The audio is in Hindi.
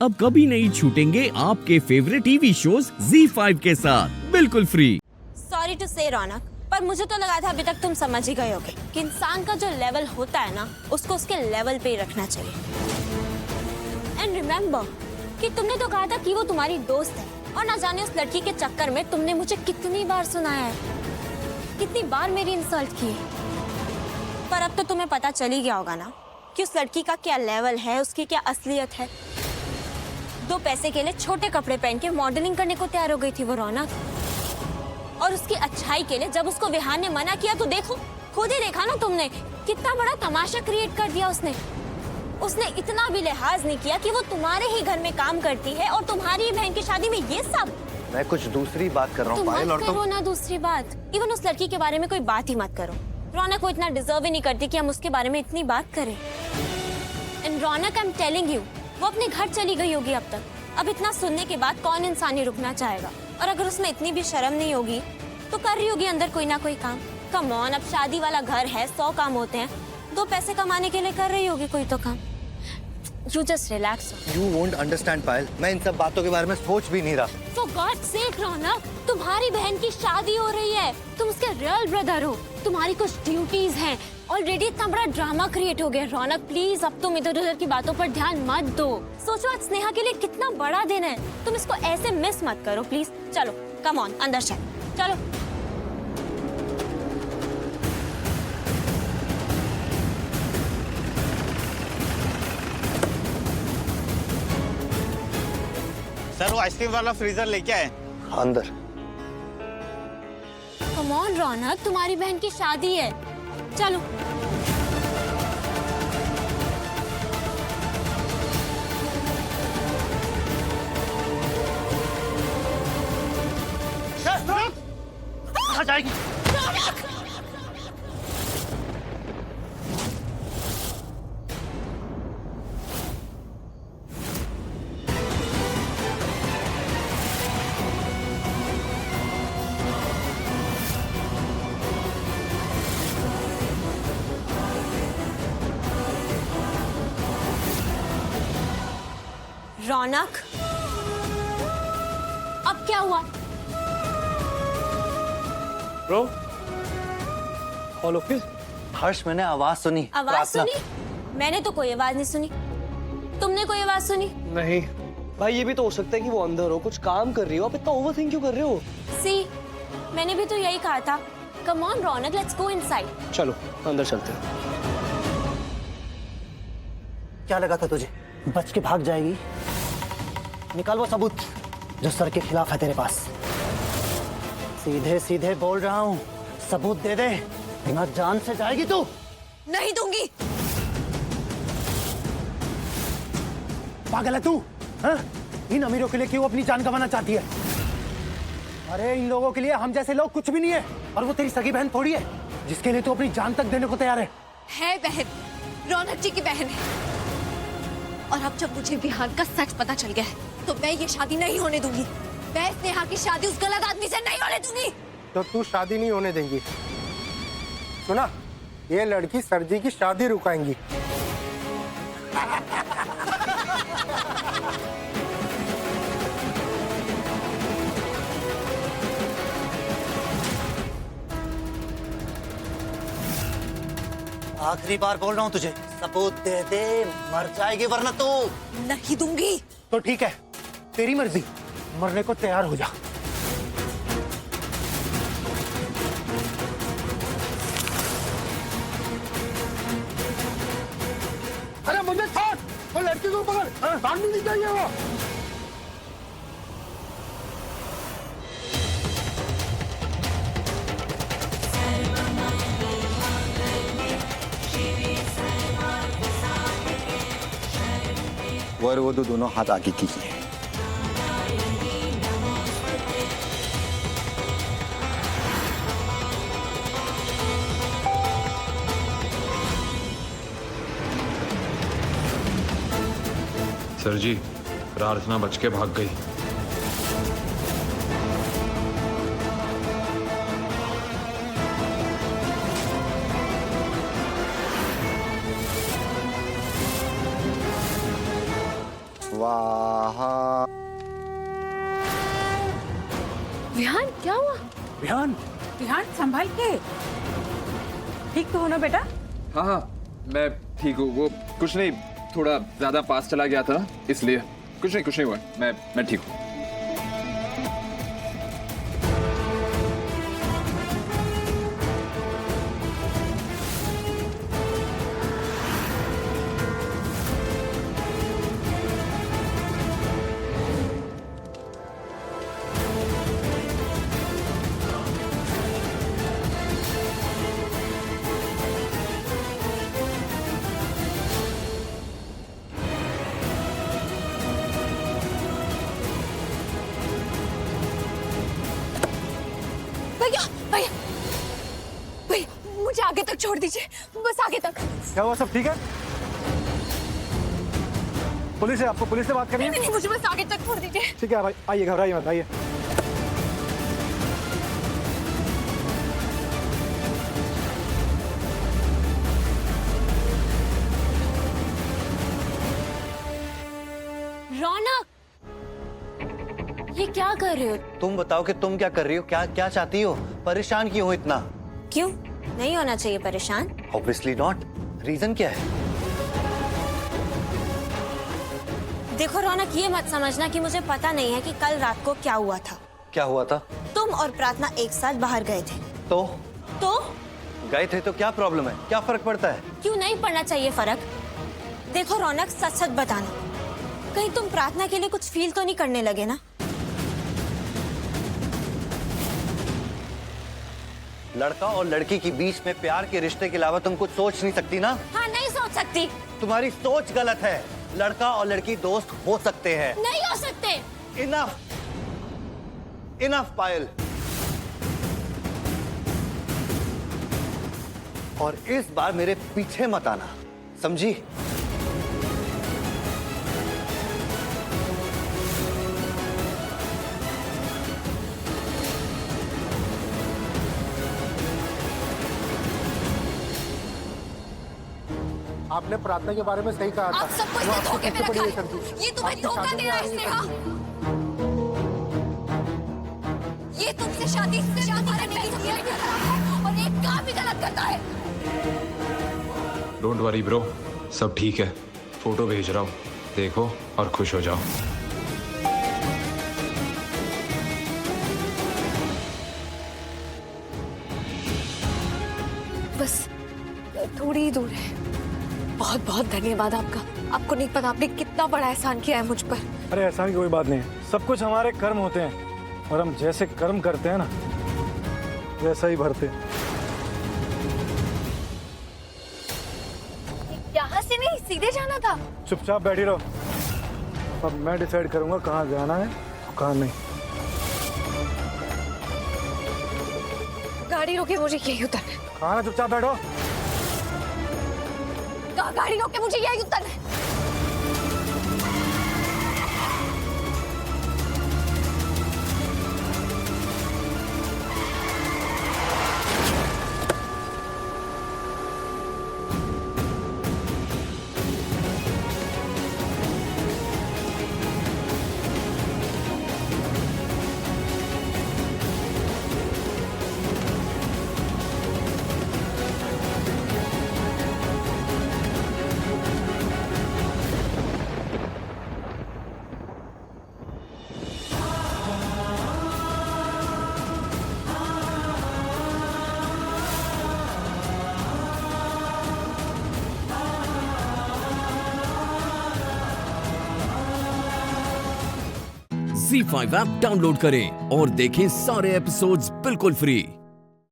अब कभी नहीं छूटेंगे आपके फेवरेट टीवी शोज ZEE5 के साथ बिल्कुल फ्री। सॉरी टू से रौनक, पर मुझे तो लगा था अभी तक तुम समझ ही गए होगे कि इंसान का जो लेवल होता है ना, उसको उसके लेवल पे ही रखना चाहिए। एंड रिमेम्बर कि तुमने तो कहा था कि वो तुम्हारी दोस्त है, और ना जाने उस लड़की के चक्कर में तुमने मुझे कितनी बार सुनाया है, कितनी बार मेरी इंसल्ट की है। पर अब तो तुम्हें पता चल ही गया होगा ना कि उस लड़की का क्या लेवल है, उसकी क्या असलियत है। 2 पैसे के लिए छोटे कपड़े पहन के मॉडलिंग करने को तैयार हो गई थी वो रौनक, और उसकी अच्छाई के लिए जब उसको विहान ने मना किया तो देखो, खुद ही देखा ना तुमने, कितना बड़ा तमाशा क्रिएट कर दिया उसने इतना भी लिहाज नहीं किया कि वो तुम्हारे ही घर में काम करती है और तुम्हारी ही बहन की शादी में ये सब। मैं कुछ दूसरी बात कर रहा हूँ पायल, और तुम ना दूसरी बात, इवन उस लड़की के बारे में कोई बात ही मत करो। रौनक वो इतना डिजर्व ही नहीं करती कि हम उसके बारे में इतनी बात करें। And Raunak, I am telling you, वो अपने घर चली गई होगी अब तक। अब इतना सुनने के बाद कौन इंसान ही रुकना चाहेगा, और अगर उसमें इतनी भी शर्म नहीं होगी तो कर रही होगी अंदर कोई ना कोई काम। कम ऑन, अब शादी वाला घर है, 100 काम होते हैं, 2 पैसे कमाने के लिए कर रही होगी कोई तो काम। You just relax. You won't understand पायल, मैं इन सब बातों के बारे में सोच भी नहीं रहा। For God's sake रौनक, तुम्हारी बहन की शादी हो रही है, तुम उसके रियल ब्रदर हो, तुम्हारी कुछ ड्यूटीज हैं। ऑलरेडी इतना बड़ा ड्रामा क्रिएट हो गया रौनक, प्लीज अब तुम इधर उधर की बातों पर ध्यान मत दो। सोचो आज स्नेहा के लिए कितना बड़ा दिन है, तुम इसको ऐसे मिस मत करो प्लीज। चलो कम ऑन, अंदर चलो। सर, वो आइसक्रीम वाला फ्रीजर लेके आए अंदर। कम ऑन रौनक, तुम्हारी बहन की शादी है, चलो। कहाँ जाएगी? रौनक, अब क्या हुआ? Bro, all okay? हर्ष, मैंने आवाज सुनी। आवाज सुनी? मैंने तो कोई आवाज नहीं सुनी। तुमने कोई आवाज सुनी? नहीं भाई, ये भी तो हो सकता है कि वो अंदर हो, कुछ काम कर रही हो। आप इतना ओवरथिंक क्यों कर रहे हो? सी, मैंने भी तो यही कहा था। Come on Raunak, let's go inside. चलो अंदर चलते हैं। क्या लगा था तुझे बच के भाग जाएगी? निकाल वो सबूत जो सर के खिलाफ है तेरे पास। सीधे सीधे बोल रहा हूँ, सबूत दे दे, बिना जान से जाएगी तू। नहीं दूंगी। पागल है तू? हाँ? इन अमीरों के लिए क्यों अपनी जान गंवाना चाहती है? अरे इन लोगों के लिए हम जैसे लोग कुछ भी नहीं है, और वो तेरी सगी बहन थोड़ी है जिसके लिए तू अपनी जान तक देने को तैयार है बहन, रौनक जी की बहन है। और अब जब मुझे विहान का सच पता चल गया है तो मैं ये शादी नहीं होने दूंगी। मैं स्नेहा की शादी उस गलत आदमी से नहीं होने दूंगी। तो तू शादी नहीं होने देंगी? सुना, ये लड़की सर जी की शादी रुकाएंगी। आखिरी बार बोल रहा हूँ तुझे, सबूत दे दे, मर जाएगी वरना तू। नहीं दूंगी। तो ठीक है, तेरी मर्जी, मरने को तैयार हो जा। अरे मुझे छोड़, वो लड़की को पकड़, भागनी नहीं चाहिए वो। वर वो दोनों हाथ आगे कीजिए। सर जी, प्रार्थना बच के भाग गई। स्वाहा। विहान क्या हुआ? विहान, विहान संभाल के। ठीक तो हो ना बेटा? हाँ हाँ, मैं ठीक हूँ। वो कुछ नहीं, थोड़ा ज्यादा पास चला गया था इसलिए। कुछ नहीं हुआ, मैं ठीक हूँ। भैया भैया भैया, मुझे आगे तक छोड़ दीजिए, बस आगे तक। क्या हुआ? सब ठीक है? पुलिस है, आपको पुलिस से बात करनी है? नहीं, मुझे बस आगे तक छोड़ दीजिए। ठीक है भाई, आइए, घबराइए मत, आइए। रौनक, ये क्या कर रहे हो? तुम बताओ कि तुम क्या कर रही हो, क्या चाहती हो? परेशान क्यों हो इतना? क्यों नहीं होना चाहिए परेशान? Obviously not. रीजन क्या है? देखो रौनक, ये मत समझना कि मुझे पता नहीं है कि कल रात को क्या हुआ था। क्या हुआ था? तुम और प्रार्थना एक साथ बाहर गए थे। तो तो गए थे तो क्या प्रॉब्लम है? क्या फर्क पड़ता है? क्यों नहीं पड़ना चाहिए फर्क? देखो रौनक, सच सच बताना, कहीं तुम प्रार्थना के लिए कुछ फील तो नहीं करने लगे ना? लड़का और लड़की के बीच में प्यार के रिश्ते के अलावा तुम कुछ सोच नहीं सकती ना? हाँ, नहीं सोच सकती। तुम्हारी सोच गलत है। लड़का और लड़की दोस्त हो सकते हैं। नहीं हो सकते। इनफ, इनफ पायल। और इस बार मेरे पीछे मत आना, समझी? आपने प्रार्थना के बारे में सही कहा था। आप सबको वो इसने आपके धोखे में पीछे रखा पड़ी है। सर जी। ये तुम्हें आपकी धोखा शादी दे में रहा है आ रही इसने। है। हाँ, ये तुमसे शादी करने की तैयारी कर रहा है और एक काम भी गलत करता है। डोंट वरी ब्रो, सब ठीक है। फोटो भेज रहा हूँ, देखो और खुश हो जाओ। बस थोड़ी ही दूर है। बहुत बहुत धन्यवाद आपका। आपको नहीं पता आपने कितना बड़ा एहसान किया है मुझ पर। अरे ऐसा की कोई बात नहीं है, सब कुछ हमारे कर्म होते हैं और हम जैसे कर्म करते हैं ना वैसा ही भरते हैं। यहाँ से नहीं, सीधे जाना था। चुपचाप बैठी रहो, अब मैं डिसाइड करूंगा कहाँ जाना है और कहाँ नहीं। गाड़ी रोके, मुझे यही उतरना है। कहाँ ना, चुपचाप बैठो। गाड़ी रोके, मुझे यही उतरना है। ZEE5 ऐप डाउनलोड करें और देखें सारे एपिसोड्स बिल्कुल फ्री।